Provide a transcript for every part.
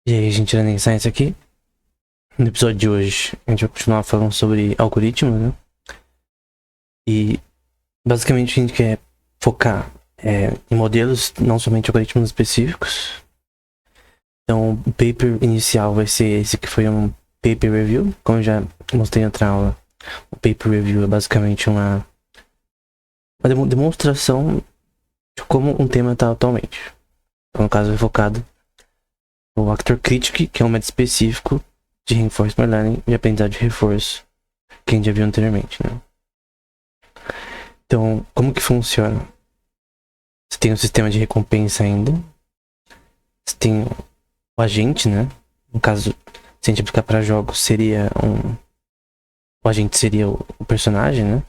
E aí, gente, Learning Science aqui. No episódio de hoje, a gente vai continuar falando sobre algoritmos, né? E basicamente a gente quer focar em modelos, não somente algoritmos específicos. Então, o paper inicial vai ser esse que foi um paper review. Como eu já mostrei em outra aula, o paper review é basicamente uma demonstração de como um tema está atualmente. Então, no caso, é focado no Actor Critic, que é um método específico de Reinforcement Learning e aprendizagem de reforço, que a gente já viu anteriormente, né? Então, como que funciona? Você tem um sistema de recompensa ainda. Você tem o agente, né? No caso, se a gente aplicar para jogos, seria um... O agente seria o personagem, né?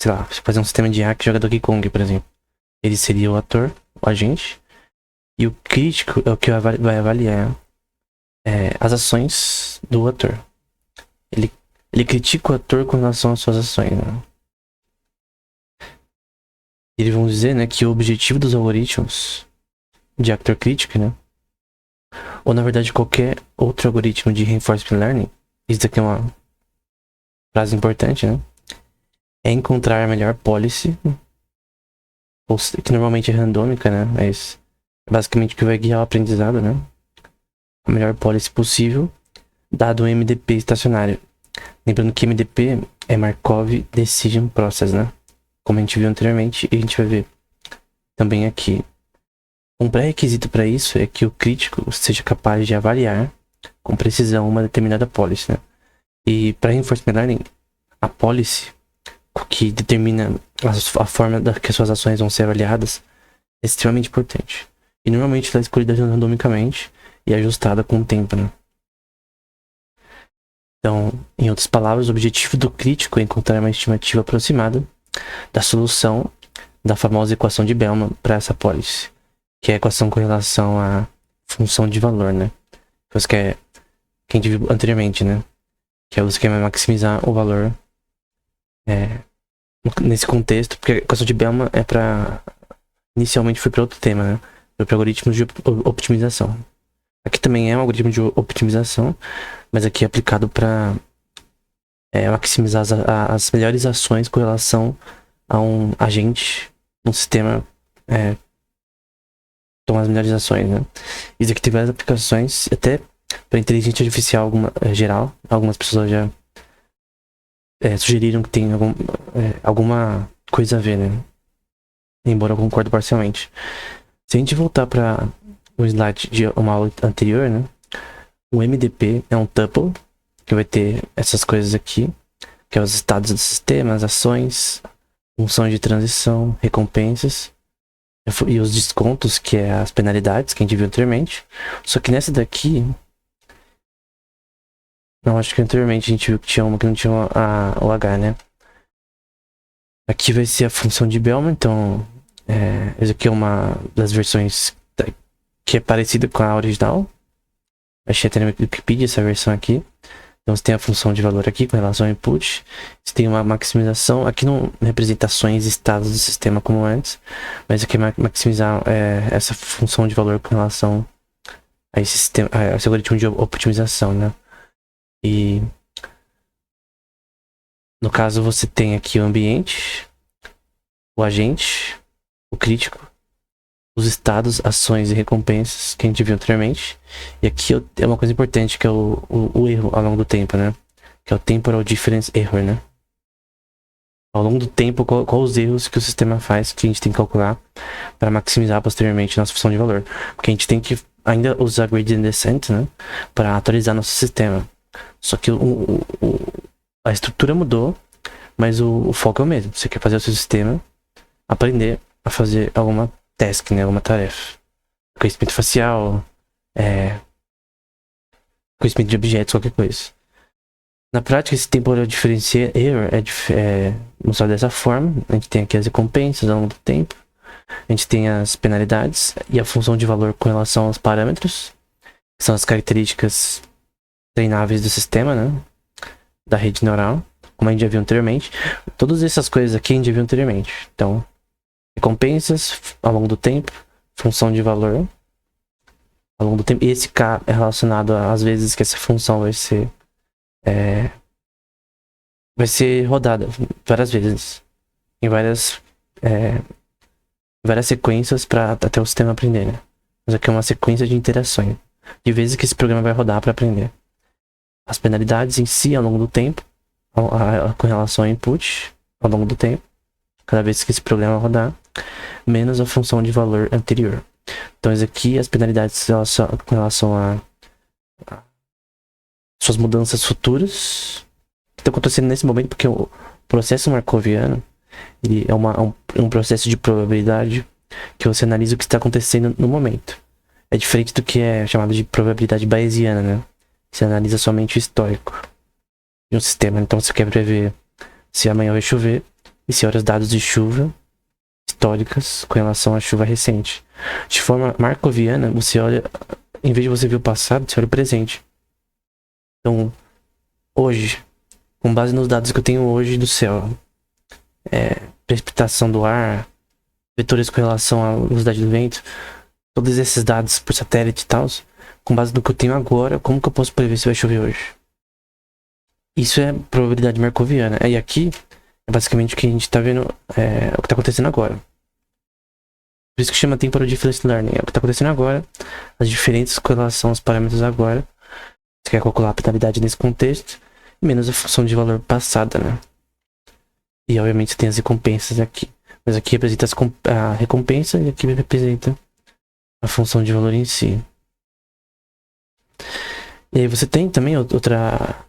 Sei lá, você fazer um sistema de IA que joga Donkey Kong, por exemplo. Ele seria o ator, o agente. E o crítico é o que vai avaliar as ações do ator. Ele critica o ator com relação às suas ações, né? Eles vão dizer, né, que o objetivo dos algoritmos de Actor Critic, né, ou na verdade qualquer outro algoritmo de Reinforcement Learning, isso daqui é uma frase importante, né, é encontrar a melhor policy, que normalmente é randômica, né, mas é basicamente o que vai guiar o aprendizado, né, a melhor policy possível, dado o MDP estacionário. Lembrando que MDP é Markov Decision Process, né, como a gente viu anteriormente, e a gente vai ver também aqui. Um pré-requisito para isso é que o crítico seja capaz de avaliar com precisão uma determinada policy, né? E para Reinforcement Learning, a policy que determina a forma que as suas ações vão ser avaliadas é extremamente importante. E normalmente ela é escolhida randomicamente e ajustada com o tempo, né? Então, em outras palavras, o objetivo do crítico é encontrar uma estimativa aproximada da solução da famosa equação de Bellman para essa policy, que é a equação com relação à função de valor, né? Você quer, que a gente viu anteriormente, né? Que você quer maximizar o valor nesse contexto, porque a equação de Bellman é para... Inicialmente foi para outro tema, né? Foi para algoritmos de optimização. Aqui também é um algoritmo de optimização, mas aqui é aplicado para maximizar as melhores ações com relação a um agente, um sistema tomar as melhores ações, né? Isso aqui tem várias aplicações, até para inteligência artificial geral. Algumas pessoas já sugeriram que tem alguma coisa a ver, né? Embora eu concordo parcialmente. Se a gente voltar para o slide de uma aula anterior, né? O MDP é um tuple que vai ter essas coisas aqui, que é os estados do sistema, as ações, funções de transição, recompensas e os descontos, que é as penalidades que a gente viu anteriormente. Só que nessa daqui, não, acho que anteriormente a gente viu que tinha uma que não tinha o H, né? Aqui vai ser a função de Bellman, então essa aqui é uma das versões que é parecida com a original. Achei até na Wikipedia essa versão aqui. Então você tem a função de valor aqui com relação ao input. Você tem uma maximização. Aqui não representa ações e estados do sistema como antes. Mas aqui é maximizar essa função de valor com relação a esse sistema, a esse algoritmo de optimização, né? E no caso você tem aqui o ambiente, o agente, o crítico, os estados, ações e recompensas que a gente viu anteriormente. E aqui é uma coisa importante, que é o erro ao longo do tempo, né? Que é o Temporal Difference Error, né? Ao longo do tempo, qual os erros que o sistema faz que a gente tem que calcular para maximizar posteriormente nossa função de valor. Porque a gente tem que ainda usar Gradient Descent, né? Para atualizar nosso sistema. Só que a estrutura mudou, mas o foco é o mesmo. Você quer fazer o seu sistema aprender a fazer alguma task, né? Alguma tarefa. Conhecimento facial, conhecimento de objetos, qualquer coisa. Na prática, esse temporal difference error é mostrado dessa forma. A gente tem aqui as recompensas ao longo do tempo. A gente tem as penalidades e a função de valor com relação aos parâmetros, que são as características treináveis do sistema, né? Da rede neural, como a gente já viu anteriormente. Todas essas coisas aqui a gente já viu anteriormente. Então, recompensas ao longo do tempo, função de valor ao longo do tempo. E esse K é relacionado às vezes que essa função vai ser rodada várias vezes, em várias sequências para até o sistema aprender, né? Mas aqui é uma sequência de interações, de vezes que esse programa vai rodar para aprender. As penalidades em si, ao longo do tempo, com relação ao input, ao longo do tempo, cada vez que esse programa rodar, menos a função de valor anterior. Então, isso aqui, as penalidades com relação a suas mudanças futuras, que estão acontecendo nesse momento, porque o processo markoviano, ele é um processo de probabilidade que você analisa o que está acontecendo no momento. É diferente do que é chamado de probabilidade bayesiana, né? Você analisa somente o histórico de um sistema. Então você quer prever se amanhã vai chover e se olha os dados de chuva históricas com relação à chuva recente. De forma markoviana, você olha, em vez de você ver o passado, você olha o presente. Então, hoje, com base nos dados que eu tenho hoje do céu, precipitação do ar, vetores com relação à velocidade do vento, todos esses dados por satélite e tal, com base no que eu tenho agora, como que eu posso prever se vai chover hoje? Isso é probabilidade markoviana. E aqui é basicamente o que a gente está vendo, o que está acontecendo agora. Por isso que chama temporal difference learning. É o que está acontecendo agora, as diferentes com relação aos parâmetros agora. Você quer calcular a penalidade nesse contexto, menos a função de valor passada, né? E obviamente você tem as recompensas aqui. Mas aqui representa a recompensa e aqui representa a função de valor em si. E aí você tem também outra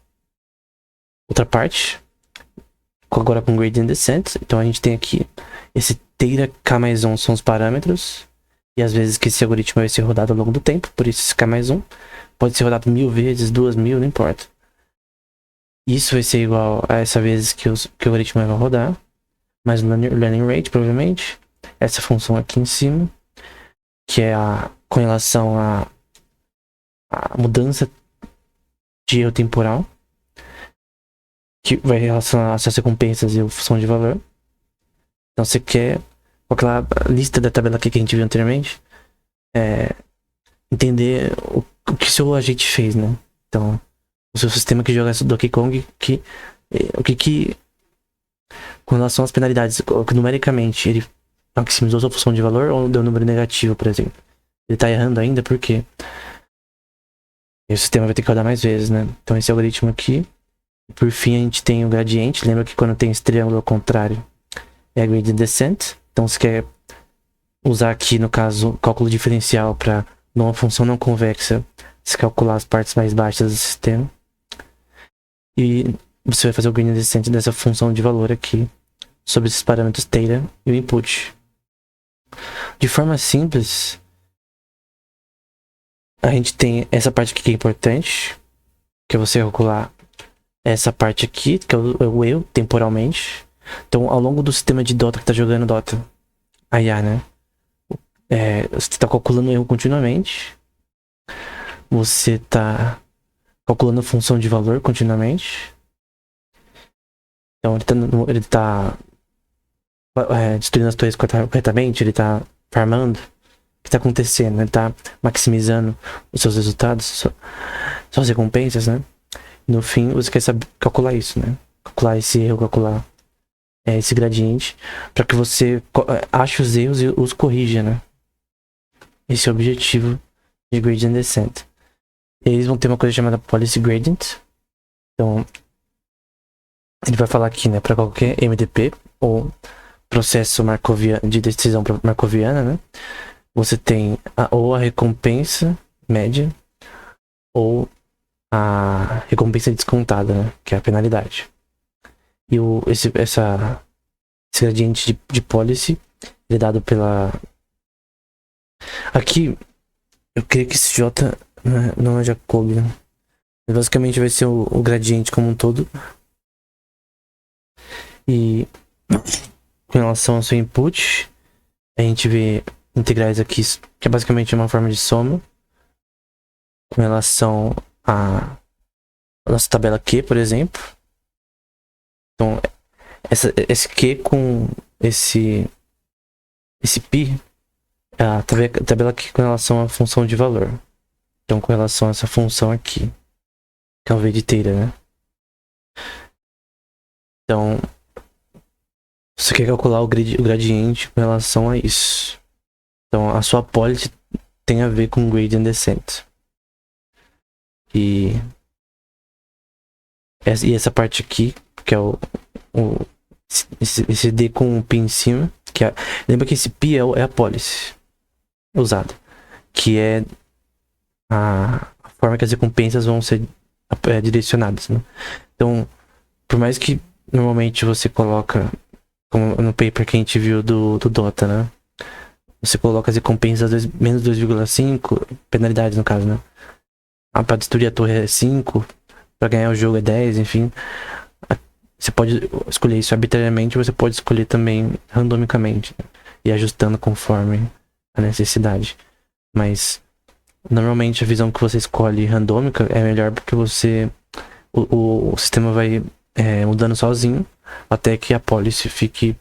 parte, agora com gradient descent. Então a gente tem aqui esse θ k mais 1 são os parâmetros, e às vezes que esse algoritmo vai ser rodado ao longo do tempo, por isso esse k mais 1 pode ser rodado 1000 vezes, 2000, não importa. Isso vai ser igual a essa vezes que o algoritmo vai rodar, mais o learning rate, provavelmente. Essa função aqui em cima, que é com relação à mudança de erro temporal, que vai relacionar essas recompensas e a função de valor. Então você quer, com aquela lista da tabela aqui que a gente viu anteriormente, entender o que seu agente fez, né? Então, o seu sistema que joga Donkey Kong, com relação às penalidades, numericamente, ele maximizou sua função de valor ou deu um número negativo, por exemplo. Ele tá errando ainda, por quê? E o sistema vai ter que rodar mais vezes, né? Então esse algoritmo aqui. Por fim, a gente tem o gradiente. Lembra que quando tem esse triângulo ao contrário, é gradient descent. Então você quer usar aqui, no caso, cálculo diferencial para numa função não convexa, se calcular as partes mais baixas do sistema. E você vai fazer o gradient descent dessa função de valor aqui, sobre esses parâmetros θ e o input. De forma simples, a gente tem essa parte aqui que é importante, que é você calcular essa parte aqui, que é o erro, temporalmente. Então, ao longo do sistema de Dota que está jogando Dota, a IA, né? Você está calculando o erro continuamente. Você está calculando a função de valor continuamente. Então, ele tá destruindo as torres corretamente, ele está farmando. O que está acontecendo? Ele está maximizando os seus resultados, suas recompensas, né? No fim, você quer saber calcular isso, né? Calcular esse erro, calcular esse gradiente, para que você ache os erros e os corrija, né? Esse é o objetivo de gradient descent. Eles vão ter uma coisa chamada policy gradient. Então, ele vai falar aqui, né? Para qualquer MDP ou processo de decisão markoviana, né? Você tem ou a recompensa média ou a recompensa descontada, né? Que é a penalidade. E esse gradiente de policy ele é dado pela... Aqui, eu creio que esse J não é Jacobi, né? Basicamente vai ser o gradiente como um todo. E com relação ao seu input, a gente vê integrais aqui, que é basicamente uma forma de soma. Com relação a nossa tabela Q, por exemplo. Então, esse Q com esse π é a tabela Q com relação à função de valor. Então, com relação a essa função aqui, que é o V de theta, né? Então, você quer calcular o gradiente com relação a isso. Então, a sua policy tem a ver com gradient descent. E essa parte aqui, que é esse D com o P em cima, lembra que esse P é a policy usada, que é a forma que as recompensas vão ser direcionadas, né? Então, por mais que normalmente você coloca, como no paper que a gente viu do Dota, né? Você coloca as recompensas menos 2,5, penalidades no caso, né? Pra destruir a torre é 5, pra ganhar o jogo é 10, enfim. Você pode escolher isso arbitrariamente, você pode escolher também randomicamente, né? E ajustando conforme a necessidade. Mas normalmente a visão que você escolhe randômica é melhor porque o sistema vai mudando sozinho até que a policy fique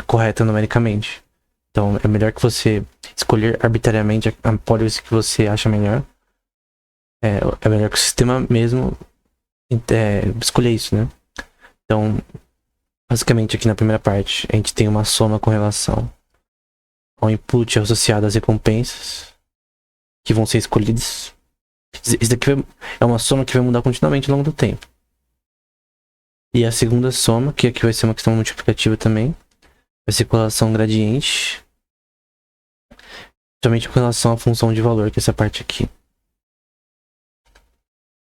correta numericamente. Então é melhor que você escolher arbitrariamente a policy que você acha melhor. É melhor que o sistema mesmo escolher isso, né? Então, basicamente aqui na primeira parte, a gente tem uma soma com relação ao input associado às recompensas que vão ser escolhidas. Isso daqui é uma soma que vai mudar continuamente ao longo do tempo. E a segunda soma, que aqui vai ser uma questão multiplicativa também, vai ser com relação ao gradiente, somente com relação à função de valor, que é essa parte aqui.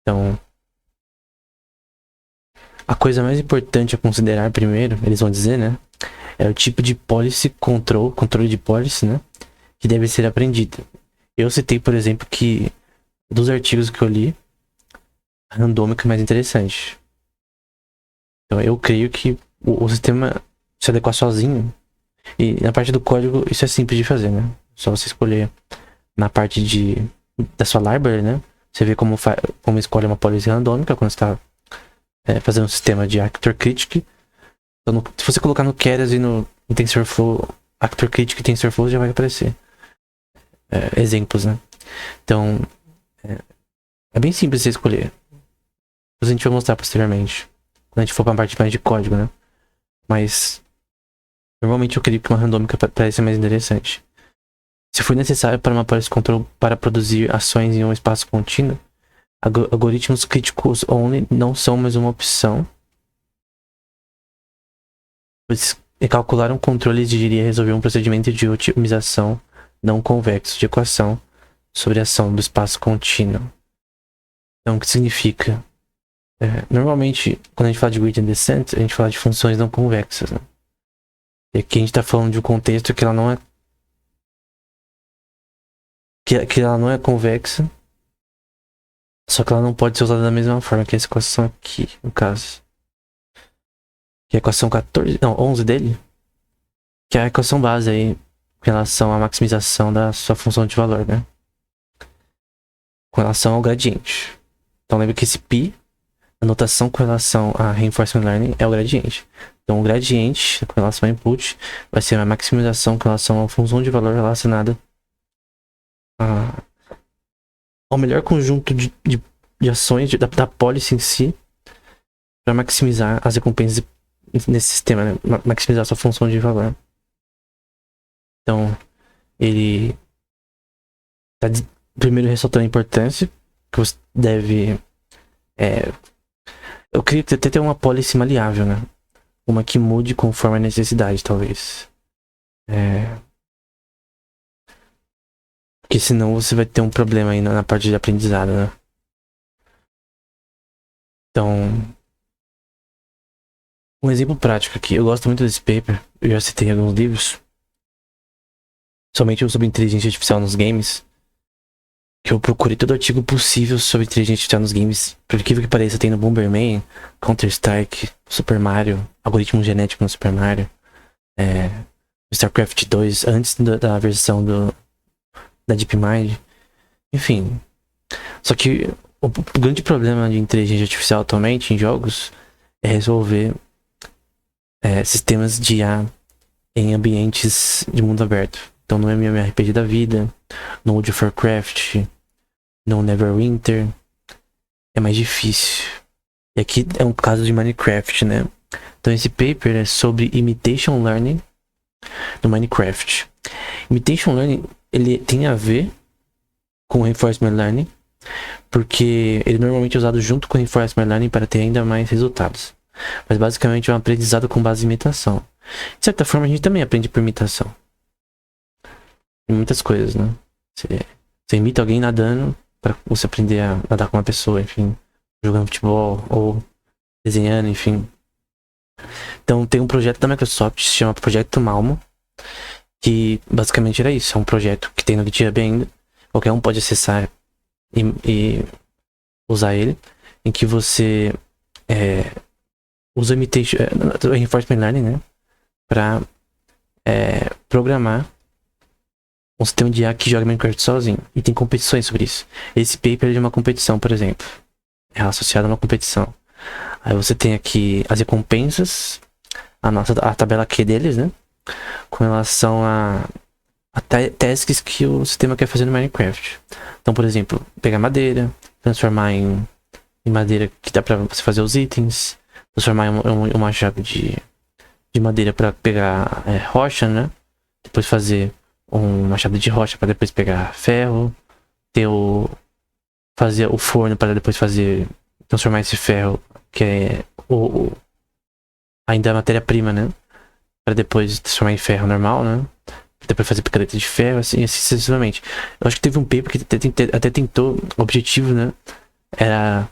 Então, a coisa mais importante a considerar primeiro, eles vão dizer, né? É o tipo de policy controle de policy, né? Que deve ser aprendido. Eu citei, por exemplo, que dos artigos que eu li, a randômica é mais interessante. Então eu creio que o sistema se adequar sozinho. E na parte do código, isso é simples de fazer, né? Só você escolher na parte da sua library, né? Você vê como escolhe uma policy randômica quando você está fazendo um sistema de ActorKitic. Então, se você colocar no Keras e no TensorFlow, ActorKitic e TensorFlow já vai aparecer exemplos, né? Então, é bem simples você escolher. A gente vai mostrar posteriormente, quando a gente for para a parte mais de código, né? Mas, normalmente eu creio que uma randômica parece mais interessante. Se for necessário para uma policy control para produzir ações em um espaço contínuo, algoritmos críticos only não são mais uma opção. Pois calcular um controle exigiria resolver um procedimento de otimização não convexo de equação sobre a ação do espaço contínuo. Então, o que significa? Normalmente, quando a gente fala de gradient descent, a gente fala de funções não convexas, né? E aqui a gente está falando de um contexto que ela não é que ela não é convexa, só que ela não pode ser usada da mesma forma que essa equação aqui, no caso. Que é a equação 11 dele, que é a equação base aí em relação à maximização da sua função de valor, né? Com relação ao gradiente. Então lembra que esse π, a notação com relação a reinforcement learning é o gradiente. Então o gradiente com relação ao input vai ser uma maximização com relação à função de valor relacionada ao melhor conjunto de ações da policy em si para maximizar as recompensas nesse sistema, né? Maximizar sua função de valor. Então, ele tá primeiro ressaltando a importância que você deve eu queria até ter uma policy maleável, né? Uma que mude conforme a necessidade, talvez. Porque senão você vai ter um problema aí na parte de aprendizado, né? Então, um exemplo prático aqui. Eu gosto muito desse paper. Eu já citei em alguns livros. Somente sobre inteligência artificial nos games. Que eu procurei todo artigo possível sobre inteligência artificial nos games. Por incrível que pareça, tem no Bomberman, Counter-Strike, Super Mario, algoritmo genético no Super Mario, StarCraft 2, antes da versão da DeepMind. Enfim. Só que o grande problema de inteligência artificial atualmente em jogos é resolver sistemas de IA em ambientes de mundo aberto. Então no MMORPG da vida, no World of Warcraft, no Neverwinter é mais difícil. E aqui é um caso de Minecraft, né? Então esse paper é sobre Imitation Learning no Minecraft. Imitation Learning, ele tem a ver com Reinforcement Learning, porque ele normalmente é usado junto com Reinforcement Learning para ter ainda mais resultados. Mas basicamente é um aprendizado com base em imitação. De certa forma, a gente também aprende por imitação. Em muitas coisas, né? Você imita alguém nadando para você aprender a nadar com uma pessoa, enfim. Jogando futebol ou desenhando, enfim. Então tem um projeto da Microsoft que se chama Projeto Malmo, que basicamente era isso. É um projeto que tem no GitHub ainda. Qualquer um pode acessar e usar ele. Em que você usa imitation, Reinforcement Learning, né? Pra programar um sistema de IA que joga Minecraft sozinho. E tem competições sobre isso. Esse paper é de uma competição, por exemplo. É associado a uma competição. Aí você tem aqui as recompensas, a tabela Q deles, né? Com relação a tasks que o sistema quer fazer no Minecraft. Então, por exemplo, pegar madeira, transformar em madeira que dá pra você fazer os itens, transformar em uma chave de madeira pra pegar rocha, né? Depois fazer uma machado de rocha para depois pegar ferro, fazer o forno para depois transformar esse ferro, que é ainda a matéria-prima, né? Para depois transformar em ferro normal, né? Depois fazer picareta de ferro, assim sucessivamente. Eu acho que teve um paper que até tentou, o objetivo, né? Era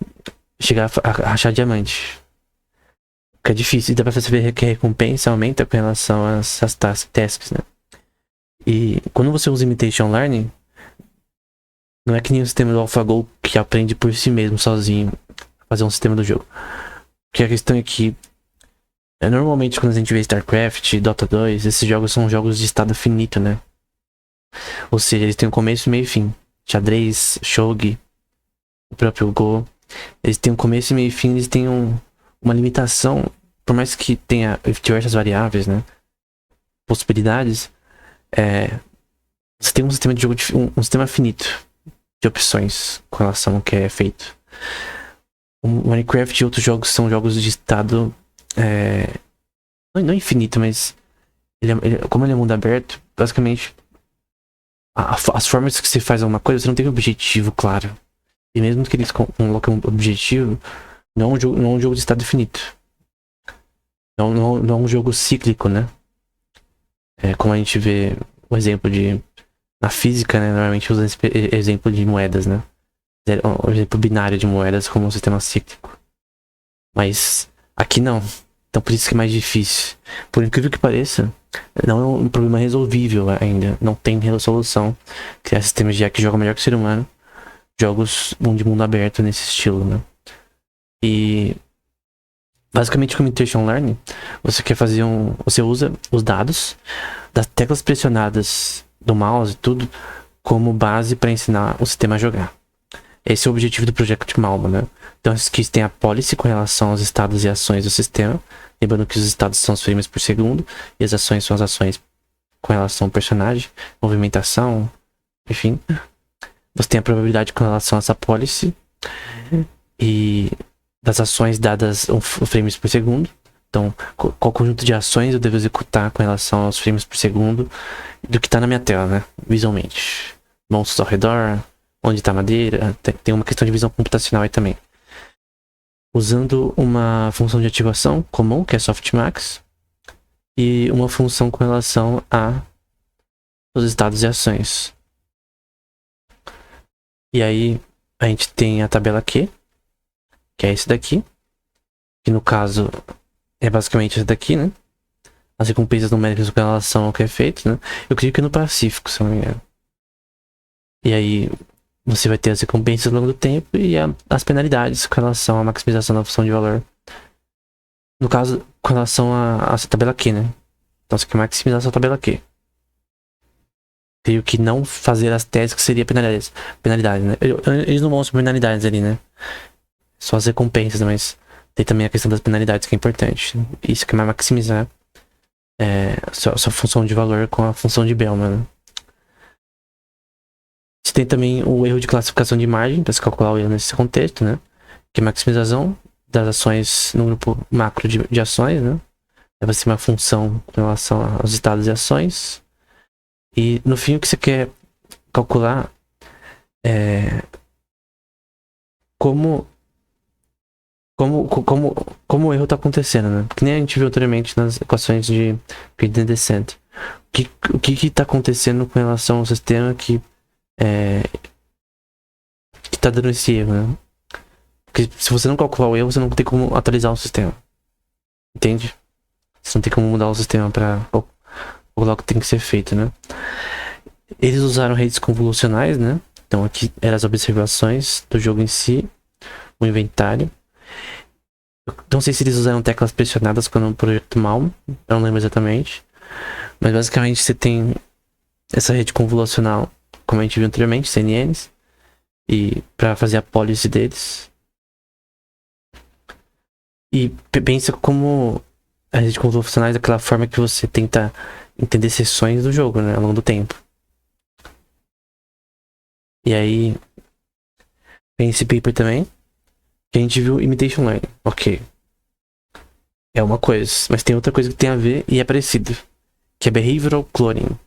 chegar a achar diamante. Que é difícil, e dá pra você ver que a recompensa aumenta com relação às tasks, né? E quando você usa Imitation Learning, não é que nem o sistema do AlphaGo que aprende por si mesmo, sozinho, fazer um sistema do jogo. Porque a questão é que, normalmente quando a gente vê StarCraft, Dota 2, esses jogos são jogos de estado finito, né? Ou seja, eles têm um começo, meio e fim. Xadrez, Shogi, o próprio Go, eles têm um começo, meio e fim, eles têm uma limitação, por mais que tenha diversas variáveis, né? Possibilidades. Você tem um sistema de jogo, um sistema finito de opções com relação ao que é feito. O Minecraft e outros jogos são jogos de estado não infinito, mas como ele é mundo aberto, basicamente as formas que você faz alguma coisa, você não tem um objetivo claro. E mesmo que eles colocam um objetivo, não é um jogo de estado infinito. Não é um jogo cíclico, né? Como a gente vê o exemplo na física, né? Normalmente usa esse exemplo de moedas, né? O exemplo binário de moedas como um sistema cíclico. Mas aqui não. Então por isso que é mais difícil. Por incrível que pareça, não é um problema resolvível ainda. Não tem resolução. Criar sistemas de IA que jogam melhor que o ser humano. Jogos de mundo aberto nesse estilo, né? E basicamente com Imitation Learning, você quer fazer você usa os dados das teclas pressionadas do mouse e tudo como base para ensinar o sistema a jogar. Esse é o objetivo do projeto de Malmo, né? Então aqui tem a policy com relação aos estados e ações do sistema. Lembrando que os estados são os frames por segundo e as ações são as ações com relação ao personagem, movimentação, enfim. Você tem a probabilidade com relação a essa policy e das ações dadas frames por segundo. Então, qual conjunto de ações eu devo executar com relação aos frames por segundo do que está na minha tela, né? Visualmente. Monstros ao redor, onde está a madeira. Tem uma questão de visão computacional aí também. Usando uma função de ativação comum, que é softmax, e uma função com relação aos estados e ações. E aí, a gente tem a tabela Q, que é esse daqui, que no caso é basicamente esse daqui, né? As recompensas numéricas com relação ao que é feito, né? Eu creio que é no Pacífico, se não me engano. E aí, você vai ter as recompensas ao longo do tempo e as penalidades com relação à maximização da função de valor. No caso, com relação a essa tabela Q, né? Então você quer maximizar essa tabela Q. Creio que não fazer as testes que seria penalidade, né? Eles não mostram penalidades ali, né? Só as recompensas, mas tem também a questão das penalidades que é importante. Isso que vai maximizar sua função de valor com a função de Bellman, né? Você tem também o erro de classificação de margem, para se calcular o erro nesse contexto, né? Que é maximização das ações no grupo macro de ações, né? Vai ser uma função com relação aos estados e ações. E no fim o que você quer calcular é como o erro está acontecendo, né? Que nem a gente viu anteriormente nas equações de gradient descent. O que está acontecendo com relação ao sistema que está dando esse erro, né? Porque se você não calcular o erro, você não tem como atualizar o sistema. Entende? Você não tem como mudar o sistema para calcular o que tem que ser feito, né? Eles usaram redes convolucionais, né? Então aqui eram as observações do jogo em si, o inventário. Eu não sei se eles usaram teclas pressionadas quando o projeto Malm, eu não lembro exatamente. Mas basicamente você tem essa rede convolucional, como a gente viu anteriormente, CNNs, e para fazer a policy deles. E pensa como a rede convolucional é daquela forma que você tenta entender seções do jogo, né, ao longo do tempo. E aí tem esse paper também, que a gente viu Imitation Learning. Ok. É uma coisa, mas tem outra coisa que tem a ver e é parecido. Que é Behavioral Cloning.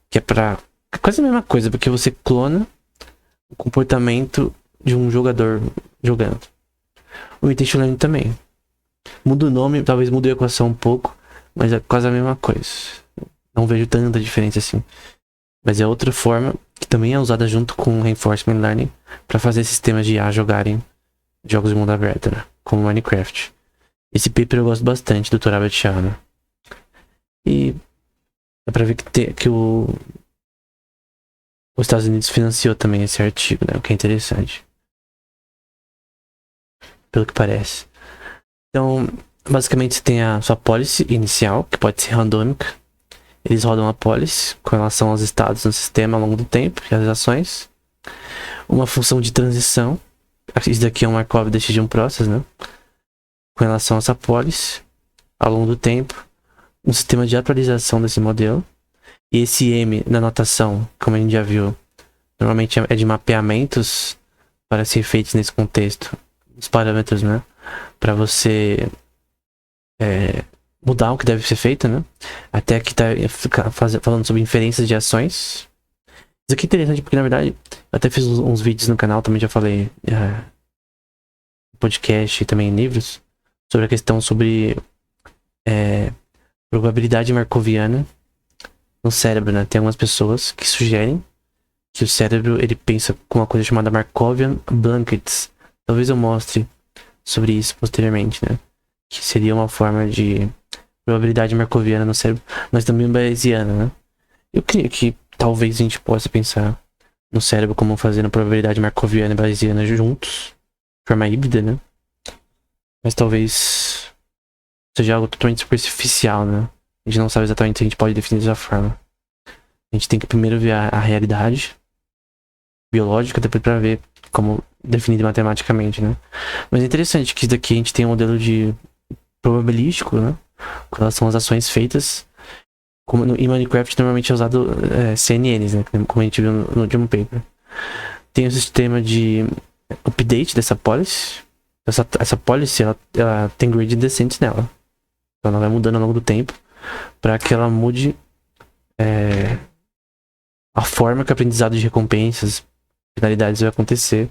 Que é pra... É quase a mesma coisa, porque você clona o comportamento de um jogador jogando. O Imitation Learning também. Muda o nome, talvez mude a equação um pouco, mas é quase a mesma coisa. Não vejo tanta diferença assim. Mas é outra forma que também é usada junto com Reinforcement Learning para fazer sistemas de IA jogarem jogos de mundo aberto, né? Como Minecraft. Esse paper eu gosto bastante do Dr. Albert Shah, né? E dá pra ver que os Estados Unidos financiou também esse artigo, né? O que é interessante. Pelo que parece. Então, basicamente você tem a sua policy inicial, que pode ser randômica. Eles rodam a policy com relação aos estados no sistema ao longo do tempo e as ações. Uma função de transição. Isso daqui é um Markov decision process, né? Com relação a essa policy ao longo do tempo. Um sistema de atualização desse modelo. E esse M na notação, como a gente já viu, normalmente é de mapeamentos para ser feitos nesse contexto. Os parâmetros, né? Para você mudar o que deve ser feito, né? Até aqui tá falando sobre inferências de ações. Isso aqui é interessante porque, na verdade, eu até fiz uns vídeos no canal, também já falei podcast e também em livros, sobre a questão sobre probabilidade markoviana no cérebro, né? Tem algumas pessoas que sugerem que o cérebro, ele pensa com uma coisa chamada Markovian blankets. Talvez eu mostre sobre isso posteriormente, né? Que seria uma forma de probabilidade markoviana no cérebro, mas também bayesiana, né? Eu creio que talvez a gente possa pensar no cérebro como fazendo probabilidade markoviana e bayesiana juntos, de forma híbrida, né? Mas talvez seja algo totalmente superficial, né? A gente não sabe exatamente se a gente pode definir dessa forma. A gente tem que primeiro ver a realidade biológica, depois para ver como definir matematicamente, né? Mas é interessante que isso daqui a gente tem um modelo de probabilístico, né? Com relação às ações feitas. Como em Minecraft normalmente é usado CNNs, né? Como a gente viu no último paper. Tem o sistema de update dessa policy. Essa policy, ela tem gradient descent nela. Então ela vai mudando ao longo do tempo para que ela mude a forma que o aprendizado de recompensas, finalidades vai acontecer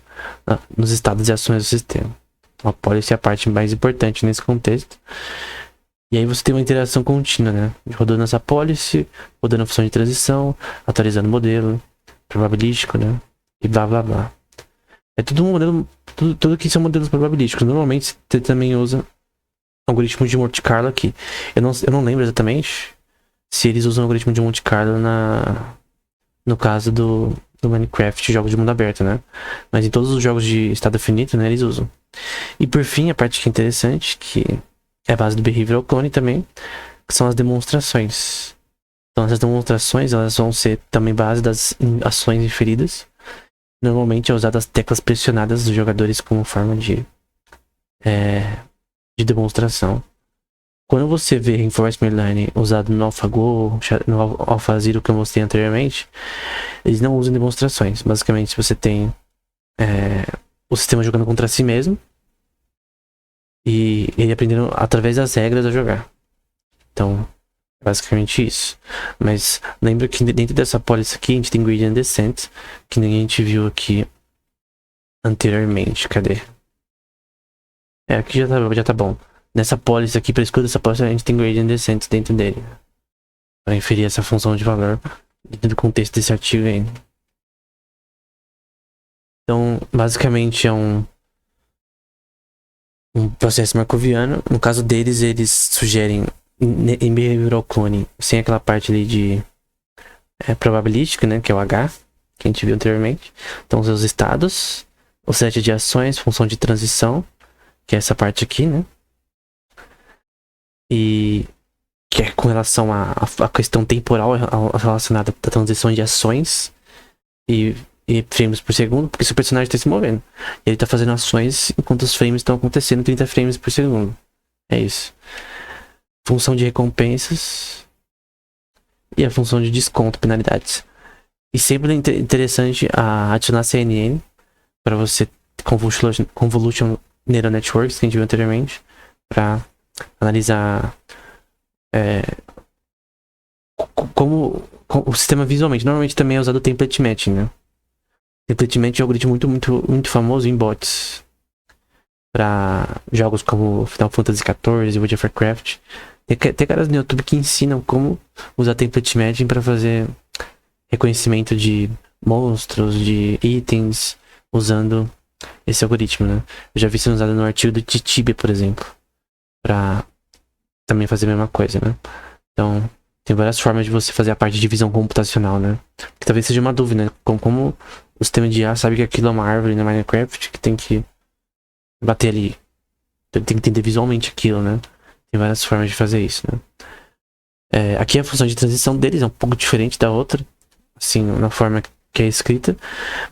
nos estados e ações do sistema. Então, a policy é a parte mais importante nesse contexto. E aí você tem uma interação contínua, né? Rodando essa policy, rodando a função de transição, atualizando o modelo, probabilístico, né? E blá blá blá. É tudo um modelo. Tudo que são modelos probabilísticos. Normalmente você também usa algoritmo de Monte Carlo aqui. Eu não lembro exatamente se eles usam o algoritmo de Monte Carlo no caso do Minecraft, jogos de mundo aberto, né? Mas em todos os jogos de estado finito, né, eles usam. E por fim, a parte que é interessante, que é a base do Behavioral Cloning também, que são as demonstrações. Então essas demonstrações, elas vão ser também base das ações inferidas. Normalmente é usada as teclas pressionadas dos jogadores como forma de demonstração. Quando você vê Reinforcement Learning usado no AlphaGo, no AlphaZero que eu mostrei anteriormente, eles não usam demonstrações. Basicamente, se você tem o sistema jogando contra si mesmo e ele aprendendo através das regras a jogar. Então, é basicamente isso. Mas lembra que dentro dessa policy aqui a gente tem Gradient Descent, que nem a gente viu aqui anteriormente. Cadê? Aqui já tá bom. Nessa policy aqui, para escolher essa policy, a gente tem Gradient Descent dentro dele. Para inferir essa função de valor dentro do contexto desse artigo aí. Então, basicamente é um processo markoviano. No caso deles, eles sugerem em behavioral cloning, sem aquela parte ali de probabilística, né, que é o H, que a gente viu anteriormente. Então, os seus estados, o set de ações, função de transição, que é essa parte aqui, né? E que é com relação à questão temporal relacionada à transição de ações e frames por segundo, porque seu personagem está se movendo. E ele está fazendo ações enquanto os frames estão acontecendo 30 frames por segundo. É isso. Função de recompensas e a função de desconto, penalidades. E sempre é interessante adicionar CNN para você Convolution Neural Networks, que a gente viu anteriormente, para analisar como o sistema visualmente. Normalmente também é usado o template matching, né? Template matching é um algoritmo muito famoso em bots para jogos como Final Fantasy XIV e World of Warcraft. Tem caras no YouTube que ensinam como usar template matching para fazer reconhecimento de monstros, de itens, usando esse algoritmo, né? Eu já vi sendo usado no artigo do Tibia, por exemplo, para também fazer a mesma coisa, né? Então, tem várias formas de você fazer a parte de visão computacional, né? Que talvez seja uma dúvida, né? Como o sistema de IA sabe que aquilo é uma árvore no Minecraft, que tem que bater ali. Então, ele tem que entender visualmente aquilo, né? Tem várias formas de fazer isso, né? Aqui a função de transição deles é um pouco diferente da outra, assim, na forma que é escrita,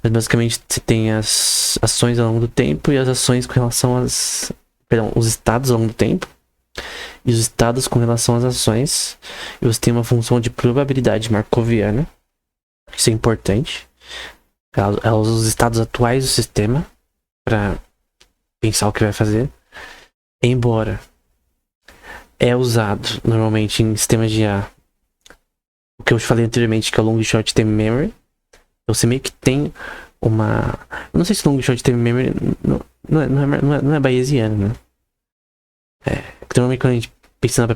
mas basicamente você tem as ações ao longo do tempo e as ações com relação às... Perdão, os estados ao longo do tempo e os estados com relação às ações. E você tem uma função de probabilidade markoviana, isso é importante. Ela usa os estados atuais do sistema para pensar o que vai fazer, embora é usado normalmente em sistemas de IA o que eu falei anteriormente, que é o long short term memory. Você meio que tem uma... Eu não sei se long short term memory não é bayesiano, né? Normalmente quando a gente pensa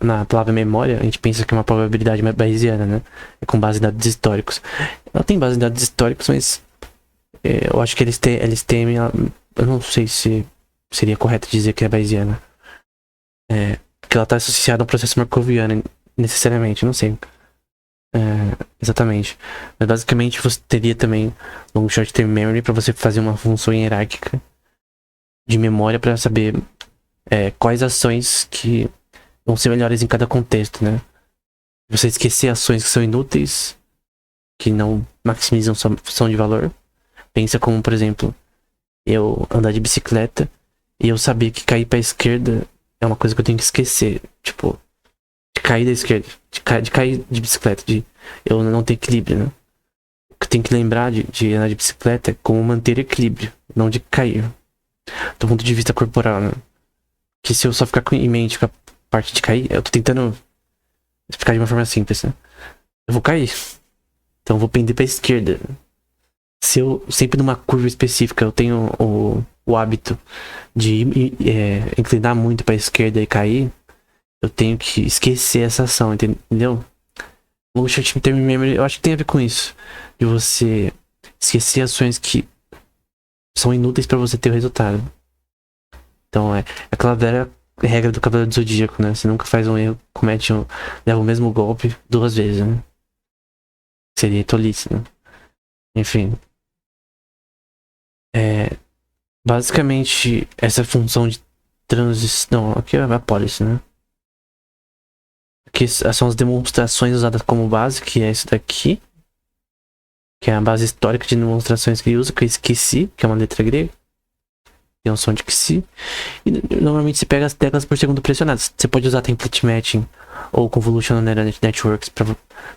na palavra memória, a gente pensa que é uma probabilidade bayesiana, né? É com base em dados históricos. Ela tem base em dados históricos, mas eu acho que eles têm eu não sei se seria correto dizer que é bayesiana. Porque ela está associada ao processo markoviano, necessariamente, não sei. Exatamente. Mas basicamente você teria também long short term memory para você fazer uma função hierárquica de memória para saber quais ações que vão ser melhores em cada contexto, né? Você esquecer ações que são inúteis, que não maximizam sua função de valor. Pensa como, por exemplo, eu andar de bicicleta e eu saber que cair para a esquerda é uma coisa que eu tenho que esquecer. Tipo, de cair da esquerda, de cair de bicicleta, de eu não ter equilíbrio, né? O que eu tenho que lembrar de andar de bicicleta é como manter equilíbrio, não de cair. Do ponto de vista corporal, né? Que se eu só ficar em mente com a parte de cair, eu tô tentando explicar de uma forma simples, né? Eu vou cair, então eu vou pender pra esquerda. Se eu, sempre numa curva específica, eu tenho o hábito de inclinar muito pra esquerda e cair, eu tenho que esquecer essa ação, entendeu? Long short term memory, eu acho que tem a ver com isso. De você esquecer ações que são inúteis pra você ter o resultado. Então é aquela velha regra do Cavaleiro do Zodíaco, né? Você nunca faz um erro, leva o mesmo golpe 2 vezes, né? Seria tolice, né? Enfim. Basicamente, essa função de transição... Aqui é a policy, né? Aqui são as demonstrações usadas como base, que é isso daqui. Que é a base histórica de demonstrações que ele usa, que eu esqueci, que é uma letra grega. tem um som de que se. E normalmente você pega as teclas por segundo pressionadas. Você pode usar template matching ou convolutional neural networks para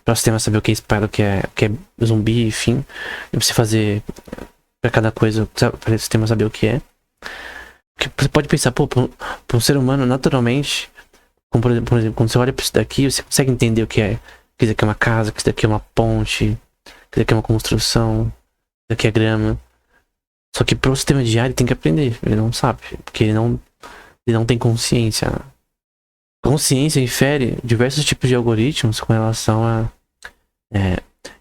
o sistema saber o que é spider, o que é zumbi, enfim. E você fazer para cada coisa, para o sistema saber o que é. Porque você pode pensar, pô, para um ser humano, naturalmente, como por exemplo, quando você olha para isso daqui, você consegue entender o que é. Que isso daqui é uma casa, que isso daqui é uma ponte, que isso daqui é uma construção, que isso daqui é grama. Só que pro sistema de IA ele tem que aprender, ele não sabe, porque ele não tem consciência. Consciência infere diversos tipos de algoritmos com relação a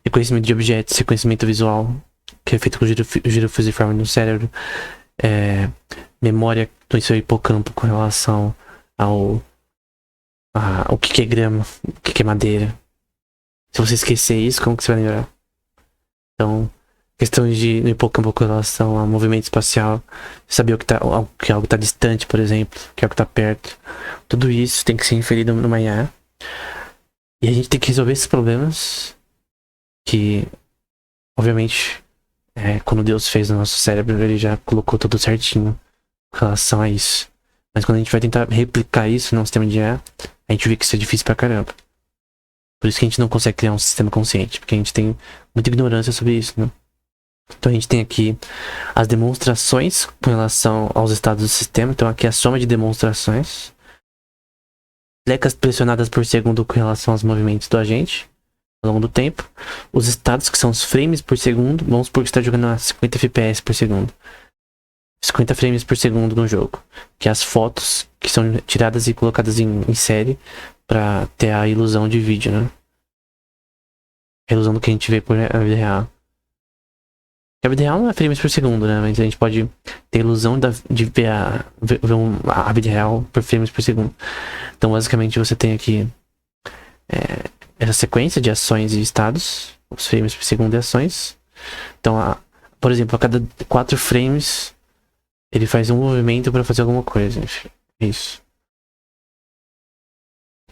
reconhecimento de objetos, reconhecimento visual, que é feito com giro fusiforme no cérebro, memória do seu hipocampo com relação ao que é grama, o que é madeira. Se você esquecer isso, como que você vai lembrar? Então, questões no hipocampo com relação ao movimento espacial, saber que algo está distante, por exemplo, que algo está perto. Tudo isso tem que ser inferido numa IA. E a gente tem que resolver esses problemas que, obviamente, quando Deus fez o nosso cérebro, ele já colocou tudo certinho com relação a isso. Mas quando a gente vai tentar replicar isso num sistema de IA, a gente vê que isso é difícil pra caramba. Por isso que a gente não consegue criar um sistema consciente, porque a gente tem muita ignorância sobre isso, né? Então a gente tem aqui as demonstrações com relação aos estados do sistema. Então aqui é a soma de demonstrações. Teclas pressionadas por segundo com relação aos movimentos do agente ao longo do tempo. Os estados, que são os frames por segundo. Vamos supor que você está jogando a 50 fps por segundo. 50 frames por segundo no jogo. Que é as fotos que são tiradas e colocadas em série para ter a ilusão de vídeo, né? A ilusão do que a gente vê por a vida real. A vida real não é frames por segundo, né? Mas a gente pode ter a ilusão de ver a vida real por frames por segundo. Então, basicamente, você tem aqui essa sequência de ações e estados, os frames por segundo de ações. Então, por exemplo, a cada 4 frames, ele faz um movimento para fazer alguma coisa. Enfim, isso.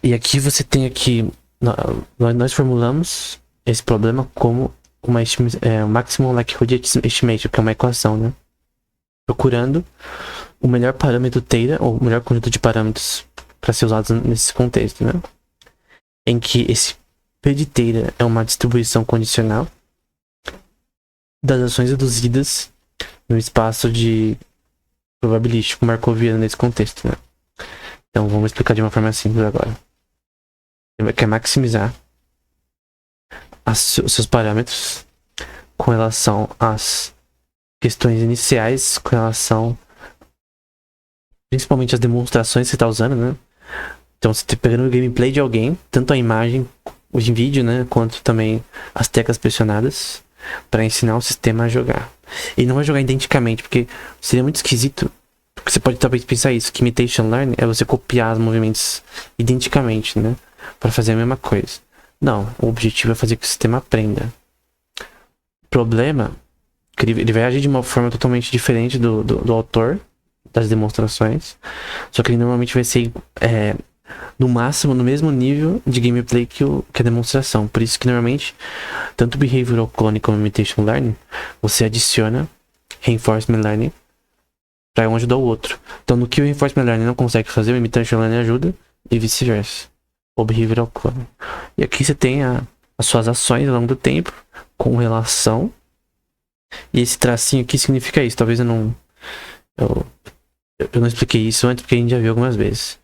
E aqui você tem aqui, nós formulamos esse problema como uma maximum likelihood estimation, que é uma equação, né? Procurando o melhor parâmetro theta, ou o melhor conjunto de parâmetros para ser usados nesse contexto, né? Em que esse P de theta é uma distribuição condicional das ações reduzidas no espaço de probabilístico markoviano nesse contexto, né? Então vamos explicar de uma forma simples agora. Você quer maximizar os seus parâmetros com relação às questões iniciais, com relação principalmente às demonstrações que você está usando, né? Então você está pegando o gameplay de alguém, tanto a imagem, o vídeo, né, quanto também as teclas pressionadas, para ensinar o sistema a jogar. E não vai jogar identicamente, porque seria muito esquisito. Porque você pode talvez pensar isso, que imitation learning é você copiar os movimentos identicamente, né, para fazer a mesma coisa. Não, o objetivo é fazer que o sistema aprenda. O problema é que ele vai agir de uma forma totalmente diferente do autor das demonstrações. Só que ele normalmente vai ser no máximo no mesmo nível de gameplay que a demonstração. Por isso que normalmente, tanto Behavioral Clone como Imitation Learning, você adiciona Reinforcement Learning para um ajudar o outro. Então no que o Reinforcement Learning não consegue fazer, o Imitation Learning ajuda e vice-versa. O Behavioral Clone. E aqui você tem as suas ações ao longo do tempo com relação. E esse tracinho aqui significa isso. Talvez eu não expliquei isso antes, porque a gente já viu algumas vezes.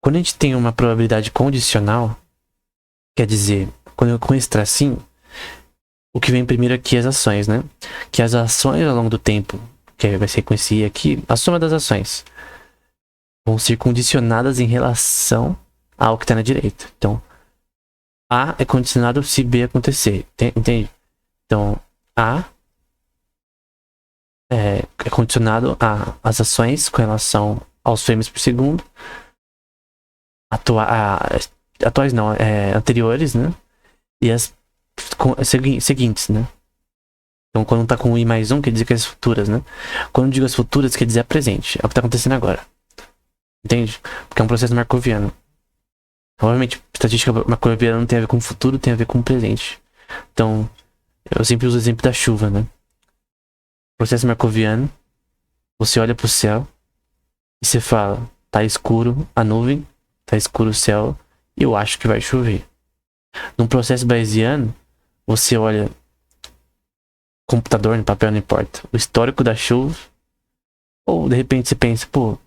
Quando a gente tem uma probabilidade condicional, quer dizer, com esse tracinho, o que vem primeiro aqui é as ações, né? Que as ações ao longo do tempo, que vai ser reconhecido aqui, a soma das ações, vão ser condicionadas em relação ao que está na direita. Então, A é condicionado se B acontecer. Entende? Então, A é condicionado às ações com relação aos frames por segundo. Atuais não, anteriores, né? E as seguintes, né? Então, quando tá com I mais 1, quer dizer que as futuras, né? Quando eu digo as futuras, quer dizer a presente. É o que tá acontecendo agora. Entende? Porque é um processo markoviano. Obviamente, estatística markoviana não tem a ver com o futuro, tem a ver com o presente. Então, eu sempre uso o exemplo da chuva, né? Processo markoviano, Você olha pro céu e você fala, tá escuro a nuvem, tá escuro o céu, e eu acho que vai chover. Num processo bayesiano, você olha computador, no papel, não importa, o histórico da chuva, ou de repente você pensa, pô,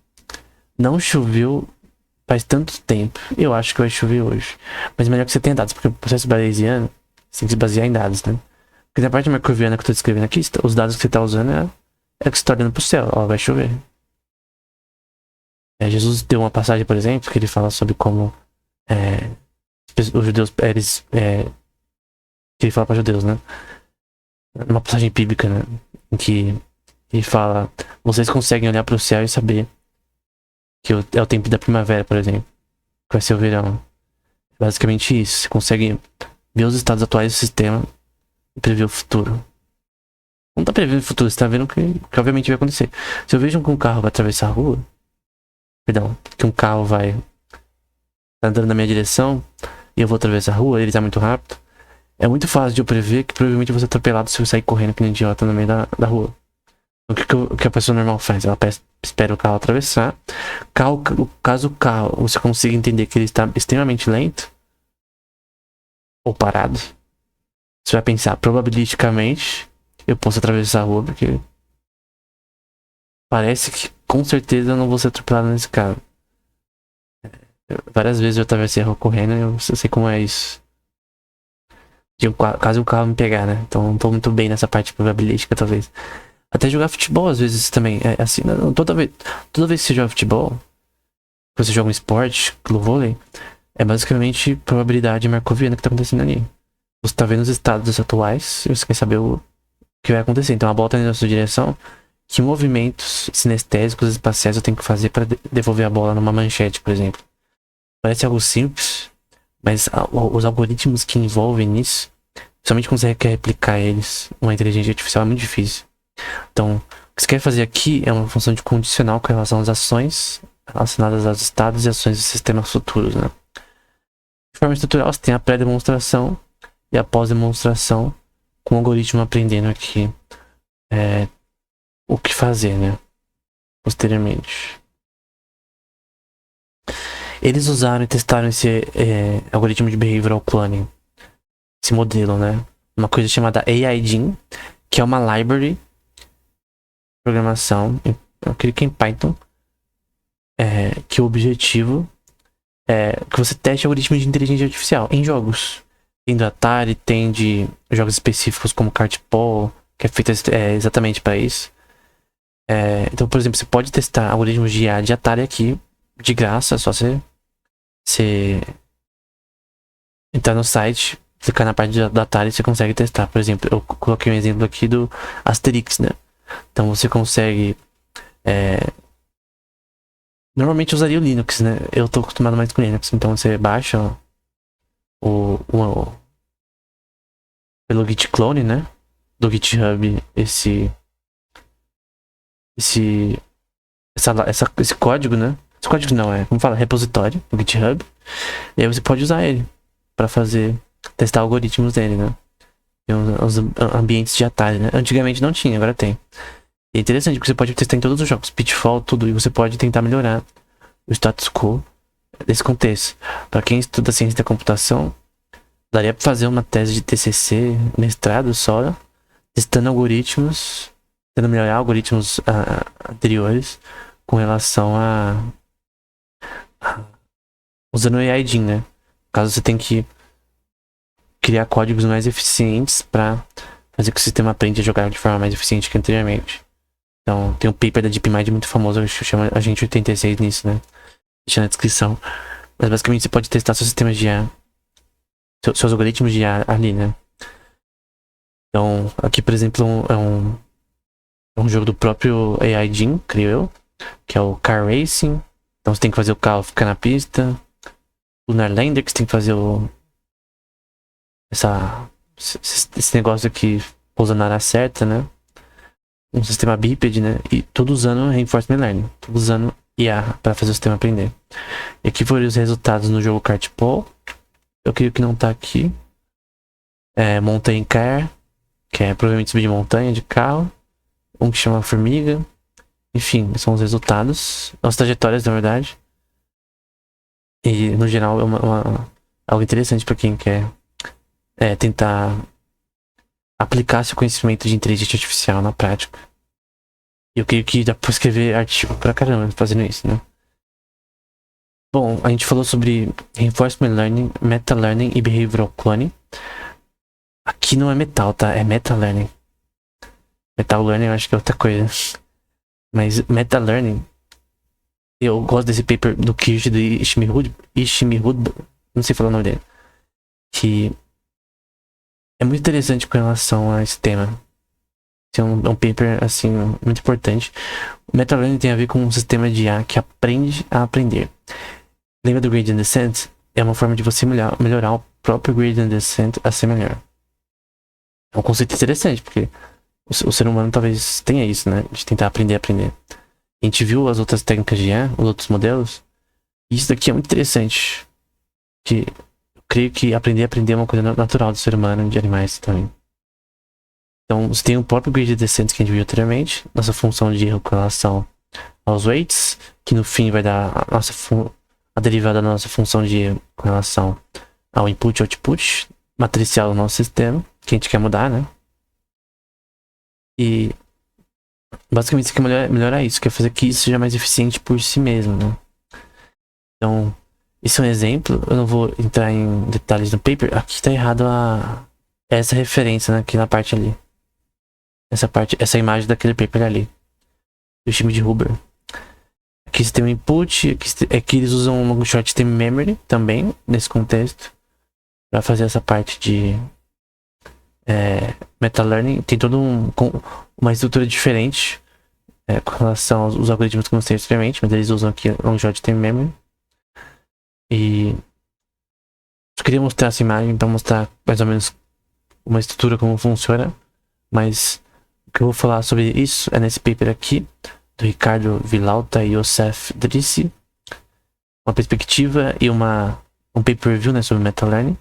não choveu faz tanto tempo, eu acho que vai chover hoje. Mas melhor que você tenha dados, porque o processo bayesiano, você tem que se basear em dados, né? Porque na parte marcoviana que eu tô descrevendo aqui, os dados que você tá usando é que você tá olhando pro céu, ó, vai chover. Jesus deu uma passagem, por exemplo, que ele fala sobre como os judeus, que ele fala para judeus, né? Uma passagem bíblica, né? Em que ele fala, vocês conseguem olhar pro céu e saber que é o tempo da primavera, por exemplo, que vai ser o verão. Basicamente isso, você consegue ver os estados atuais do sistema e prever o futuro. Não tá prevendo o futuro, você tá vendo o que obviamente vai acontecer. Se eu vejo que um carro vai atravessar a rua, perdão, que um carro tá andando na minha direção e eu vou atravessar a rua, ele tá muito rápido, é muito fácil de eu prever que provavelmente eu vou ser atropelado se eu sair correndo que nem idiota no meio da rua. O que a pessoa normal faz? Ela espera o carro atravessar. Caso o carro você consiga entender que ele está extremamente lento ou parado, você vai pensar, probabilisticamente eu posso atravessar a rua porque parece que com certeza eu não vou ser atropelado nesse carro. Várias vezes eu atravessei a rua correndo e eu sei como é isso. Caso o carro me pegar, né? Então não tô muito bem nessa parte probabilística, talvez. Até jogar futebol, às vezes, também. É assim, não, toda vez que você joga futebol, que você joga um esporte, no vôlei, é basicamente probabilidade marcoviana que tá acontecendo ali. Você tá vendo os estados atuais e você quer saber o que vai acontecer. Então a bola tá indo na sua direção, que movimentos sinestésicos espaciais eu tenho que fazer para devolver a bola numa manchete, por exemplo. Parece algo simples, mas os algoritmos que envolvem isso, somente quando você quer replicar eles, uma inteligência artificial é muito difícil. Então, o que você quer fazer aqui é uma função de condicional com relação às ações relacionadas aos estados e ações dos sistemas futuros, né? De forma estrutural, você tem a pré-demonstração e a pós-demonstração, com o algoritmo aprendendo aqui o que fazer, né? Posteriormente. Eles usaram e testaram esse algoritmo de Behavioral Cloning, esse modelo, né? Uma coisa chamada AIGene, que é uma library de programação, eu clico em Python, que o objetivo é que você teste algoritmos de inteligência artificial em jogos. Tem do Atari, tem de jogos específicos como Cartpol, que é feito exatamente para isso. Então, por exemplo, você pode testar algoritmos de IA de Atari aqui, de graça, é só você entrar no site, clicar na parte da Atari e você consegue testar. Por exemplo, eu coloquei um exemplo aqui do Asterix, né? Então você consegue... Normalmente eu usaria o Linux, né? Eu tô acostumado mais com Linux, então você baixa pelo Git clone, né? Do GitHub esse código, né? Esse código não, como fala, repositório do GitHub. E aí você pode usar ele para testar algoritmos dele, né? Tem os ambientes de Atari, né? Antigamente não tinha, agora tem. E é interessante porque você pode testar em todos os jogos, Pitfall, tudo, e você pode tentar melhorar o status quo desse contexto. Para quem estuda ciência da computação, daria para fazer uma tese de TCC, mestrado só, testando algoritmos, tentando melhorar algoritmos anteriores com relação usando o AIGene, né? No caso, você tem que criar códigos mais eficientes para fazer que o sistema aprenda a jogar de forma mais eficiente que anteriormente. Então, tem um paper da DeepMind muito famoso, chama Agente 86 nisso, né? Deixa na descrição. Mas basicamente você pode testar seus sistemas de IA, seus algoritmos de IA ali, né? Então, aqui, por exemplo, é um jogo do próprio AIGene, criou eu, que é o Car Racing. Então você tem que fazer o carro ficar na pista. Lunar Lander, que você tem que fazer esse negócio aqui pousando na área certa, né? Um sistema bípede, né? E tudo usando Reinforcement Learning, tudo usando IA para fazer o sistema aprender. E aqui foram os resultados no jogo Cartpol. Eu creio que não tá aqui. Mountain Car, que é provavelmente subir de montanha de carro. Um que chama Formiga. enfim, são os resultados, as trajetórias, na verdade. E, no geral, é algo interessante para quem quer tentar aplicar seu conhecimento de inteligência artificial na prática. E eu creio que dá pra escrever artigo pra caramba fazendo isso, né? Bom, a gente falou sobre Reinforcement Learning, Meta Learning e Behavioral Cloning. Aqui não é metal, tá? É Meta Learning. Metal Learning eu acho que é outra coisa. Mas Meta Learning, eu gosto desse paper do Kirsch de Ishimihud, não sei falar o nome dele. Que é muito interessante com relação a esse tema. É um paper, assim, muito importante. O Meta Learning tem a ver com um sistema de IA que aprende a aprender. Lembra do Gradient Descent? É uma forma de você melhorar o próprio Gradient Descent a ser melhor. É um conceito interessante, porque o ser humano talvez tenha isso, né? De tentar aprender a aprender. A gente viu as outras técnicas de IA, os outros modelos. E isso daqui é muito interessante. Que eu creio que aprender a aprender é uma coisa natural do ser humano e de animais também. Então, você tem o próprio Gradient Descent que a gente viu anteriormente. Nossa função de erro com relação aos weights. Que no fim vai dar a derivada da nossa função de erro com relação ao input e output matricial do nosso sistema. Que a gente quer mudar, né? E basicamente você quer melhorar isso, quer fazer que isso seja mais eficiente por si mesmo, né? Então, esse é um exemplo. Eu não vou entrar em detalhes no paper. Aqui está errado essa referência, né? Aqui na parte ali. Essa imagem daquele paper ali. Do time de Huber. Aqui você tem o input. Aqui eles usam um short term memory também, nesse contexto. Para fazer essa parte de meta-learning. Tem toda uma estrutura diferente com relação aos algoritmos que eu mostrei anteriormente, mas eles usam aqui long short term memory. E eu queria mostrar essa imagem para mostrar mais ou menos uma estrutura, como funciona. Mas o que eu vou falar sobre isso é nesse paper aqui, do Ricardo Villalta e Youssef Drissi. Uma perspectiva e um paper review, né, sobre meta-learning.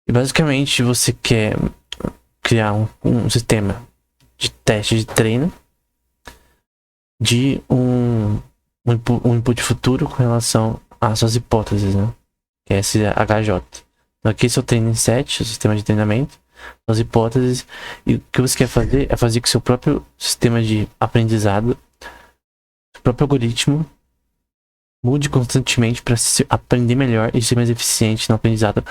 E basicamente você quer criar um sistema de teste de treino de um input futuro com relação às suas hipóteses, né? Que é esse HJ. Então aqui esse é o training set, o sistema de treinamento, as hipóteses. E o que você quer fazer é fazer que o seu próprio sistema de aprendizado, o próprio algoritmo, mude constantemente para aprender melhor e ser mais eficiente no aprendizado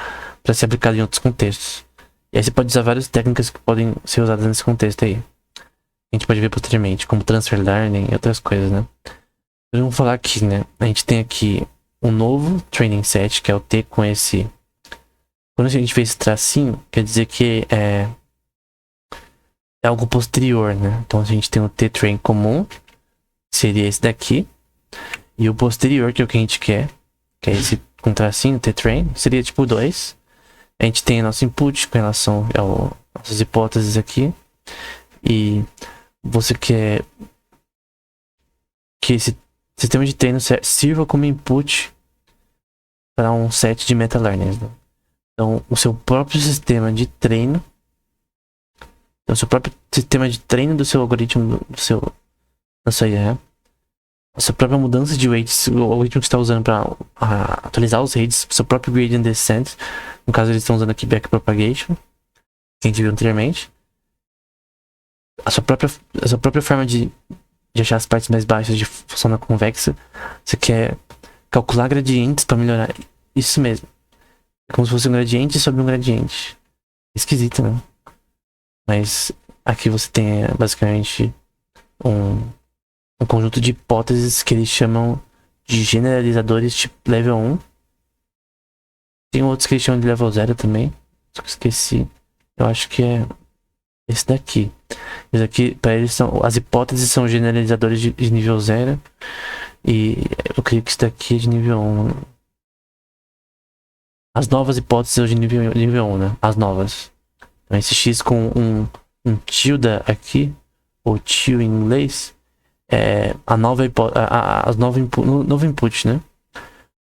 para ser aplicado em outros contextos. E aí você pode usar várias técnicas que podem ser usadas nesse contexto aí. A gente pode ver posteriormente, como transfer learning e outras coisas, né? Então, vamos falar aqui, né? A gente tem aqui um novo training set, que é o T com esse... Quando a gente vê esse tracinho, quer dizer que é algo posterior, né? Então a gente tem o T-train comum, seria esse daqui. E o posterior, que é o que a gente quer, que é esse com tracinho, T-train, seria tipo 2. A gente tem nosso input com relação às nossas hipóteses aqui. E você quer que esse sistema de treino sirva como input para um set de meta-learners, né? Então, o seu próprio sistema de treino, o seu próprio sistema de treino do seu algoritmo, da sua IA, a sua própria mudança de weights, o algoritmo que você está usando para atualizar os weights, o seu próprio gradient descent, no caso eles estão usando aqui backpropagation, que a gente viu anteriormente, a sua própria forma de achar as partes mais baixas de função na convexa. Você quer calcular gradientes para melhorar isso mesmo. É como se fosse um gradiente sobre um gradiente. Esquisito, né? Mas aqui você tem basicamente um conjunto de hipóteses que eles chamam de generalizadores tipo level 1. Tem outros que eles chamam de level 0 também. Só que eu esqueci. Eu acho que é esse daqui. Esse aqui, para eles, as hipóteses são generalizadores de nível 0. E eu creio que isso daqui é de nível 1. As novas hipóteses são de nível 1, né? As novas. Então esse X com um tilde aqui, ou tilde em inglês, é a nova novo input, né?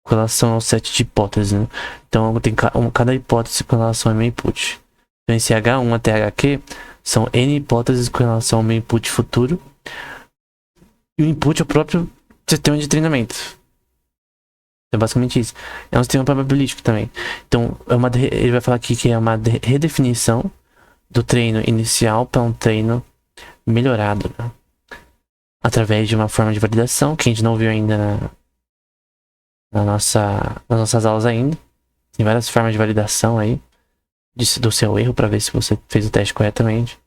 Com relação ao set de hipóteses, né? Então tem cada hipótese com relação ao meu input. Então esse H1 até HQ são N hipóteses com relação ao meu input futuro. E o input é o próprio sistema de treinamento. É basicamente isso. É um sistema probabilístico também. Então, ele vai falar aqui que é uma redefinição do treino inicial para um treino melhorado, né? Através de uma forma de validação que a gente não viu ainda nas nossas aulas ainda. Tem várias formas de validação aí do seu erro para ver se você fez o teste corretamente.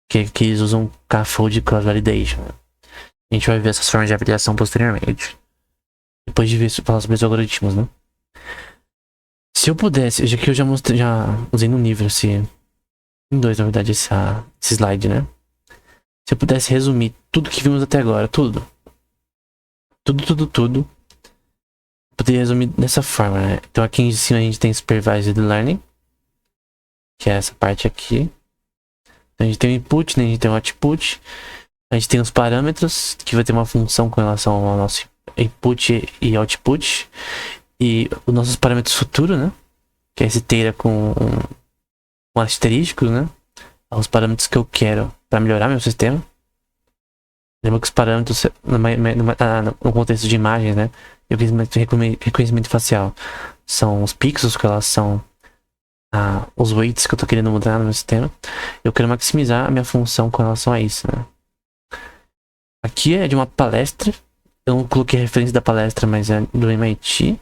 Que eles usam Scaffold Cross Validation, né? A gente vai ver essas formas de avaliação posteriormente. Depois de ver falar sobre os algoritmos, né? Se eu pudesse, já que eu já usei no livro em 2, na verdade, esse slide, né? Se eu pudesse resumir tudo que vimos até agora, tudo. Poderia resumir dessa forma, né? Então aqui em cima a gente tem Supervised Learning, que é essa parte aqui. Então, a gente tem o input, né? A gente tem o output. A gente tem os parâmetros, que vai ter uma função com relação ao nosso input e output. E os nossos parâmetros futuros, né? Que é esse theta com um asterisco, né? Os parâmetros que eu quero para melhorar meu sistema. Lembra que os parâmetros no contexto de imagens, né? E o reconhecimento facial são os pixels com relação os weights que eu tô querendo mudar no meu sistema. Eu quero maximizar a minha função com relação a isso, né? Aqui é de uma palestra. Eu não coloquei a referência da palestra, mas é do MIT.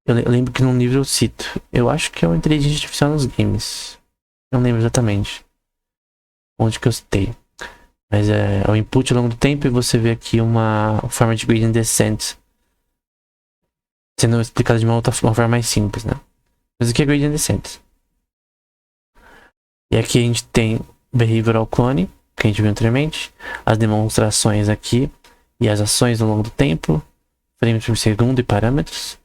Eu lembro que num livro eu cito. Eu acho que é o Inteligência Artificial nos Games. Não lembro exatamente onde que eu citei. Mas é o input ao longo do tempo e você vê aqui uma forma de gradient descent sendo explicada de uma forma mais simples, né? Mas aqui é gradient descent. E aqui a gente tem behavioral clone, que a gente viu anteriormente, as demonstrações aqui e as ações ao longo do tempo, frames por segundo e parâmetros.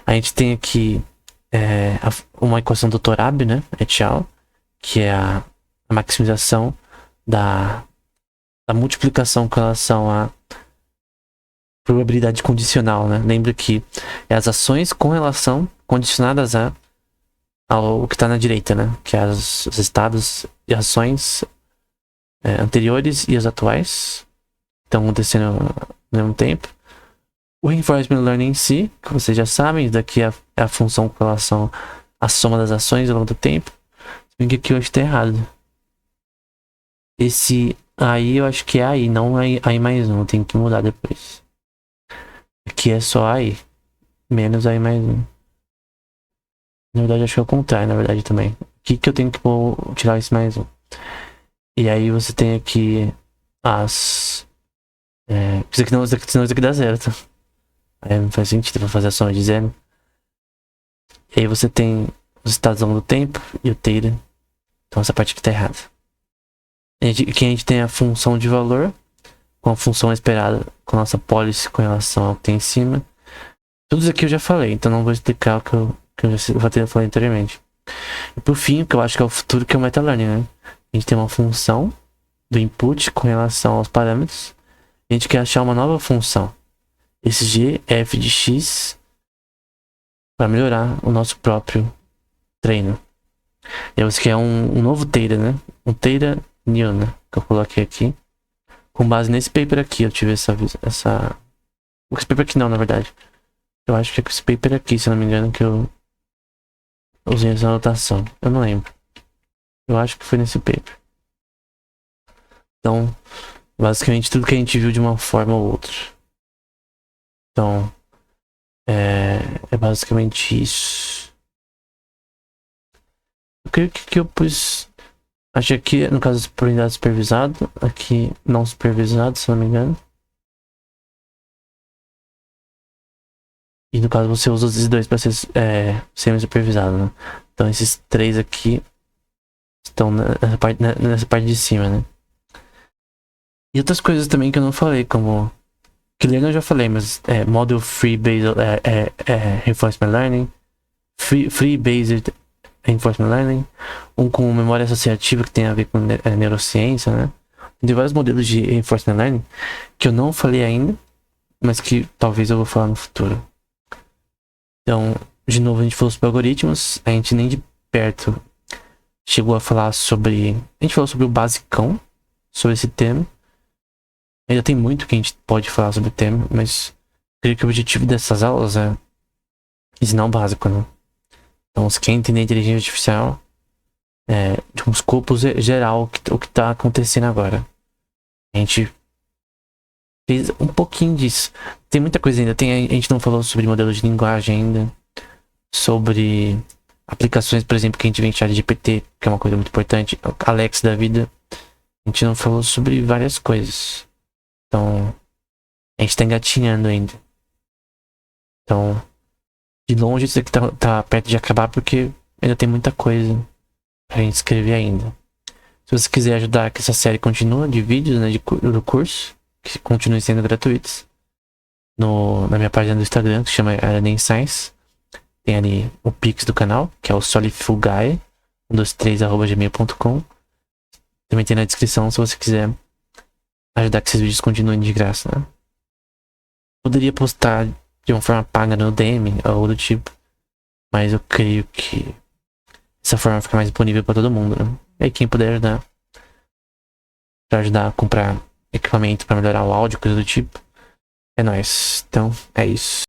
A gente tem aqui uma equação do Torab, né, et al., que é a maximização da multiplicação com relação à probabilidade condicional, né? Lembra que é as ações com relação condicionadas ao que está na direita, né? Que é os estados e ações anteriores e os atuais estão acontecendo ao mesmo tempo. O Reinforcement Learning em si, que vocês já sabem, daqui é a função com relação à soma das ações ao longo do tempo. Se bem que aqui eu acho que tá errado. Esse aí eu acho que é aí, não aí mais um, tem que mudar depois. Aqui é só aí, menos aí mais um. Na verdade acho que é o contrário, na verdade também. Aqui que eu tenho que tirar esse mais um. E aí você tem aqui as... isso aqui não, senão isso aqui dá zero, tá? Aí não faz sentido pra fazer a soma de zero. E aí você tem os estados ao longo do tempo e o theta. Então essa parte aqui tá errada. Aqui a gente tem a função de valor com a função esperada com a nossa policy com relação ao que tem em cima. Tudo isso aqui eu já falei, então não vou explicar o que eu já falei anteriormente. E por fim, o que eu acho que é o futuro, que é o meta-learning, né? A gente tem uma função do input com relação aos parâmetros. A gente quer achar uma nova função. Esse g é f de x para melhorar o nosso próprio treino. E aí você quer um novo theta, né? Um theta new, né? Que eu coloquei aqui. Com base nesse paper aqui, eu tive essa... Esse paper aqui não, na verdade. Eu acho que é com esse paper aqui, se eu não me engano, que eu usei essa anotação. Eu não lembro. Eu acho que foi nesse paper. Então, basicamente tudo que a gente viu de uma forma ou outra. Então, é basicamente isso. O que eu pus... Acho que aqui, no caso, superioridade supervisado. Aqui, não supervisado, se não me engano. E no caso, você usa esses dois para ser semi-supervisado, né? Então, esses três aqui estão nessa parte de cima, né? E outras coisas também que eu não falei, como... Que eu já falei, mas Model Free Based Reinforcement Learning. Free Based Reinforcement Learning. Um com memória associativa, que tem a ver com neurociência, né? Tem vários modelos de Reinforcement Learning que eu não falei ainda, mas que talvez eu vou falar no futuro. Então, de novo, a gente falou sobre algoritmos. A gente nem de perto chegou a falar sobre... A gente falou sobre o basicão, sobre esse tema. Ainda tem muito que a gente pode falar sobre o tema, mas creio que o objetivo dessas aulas é ensinar o básico, né? Então, se quer entender inteligência artificial, de um escopo geral, o que tá acontecendo agora. A gente fez um pouquinho disso. Tem muita coisa ainda. A gente não falou sobre modelos de linguagem ainda. Sobre aplicações, por exemplo, que a gente vê em ChatGPT, que é uma coisa muito importante. Alex da vida. A gente não falou sobre várias coisas. Então, a gente tá engatinhando ainda. Então, de longe isso aqui tá perto de acabar porque ainda tem muita coisa pra gente escrever ainda. Se você quiser ajudar que essa série continue de vídeos, né, do curso, que continuem sendo gratuitos, na minha página do Instagram, que se chama Aranem Science, tem ali o Pix do canal, que é o solifugae123@gmail.com. Também tem na descrição se você quiser ajudar que esses vídeos continuem de graça, né? Poderia postar de uma forma paga no DM ou do tipo, mas eu creio que essa forma fica mais disponível pra todo mundo, né? E aí quem puder ajudar, pra ajudar a comprar equipamento pra melhorar o áudio, coisa do tipo, é nóis. Então, é isso.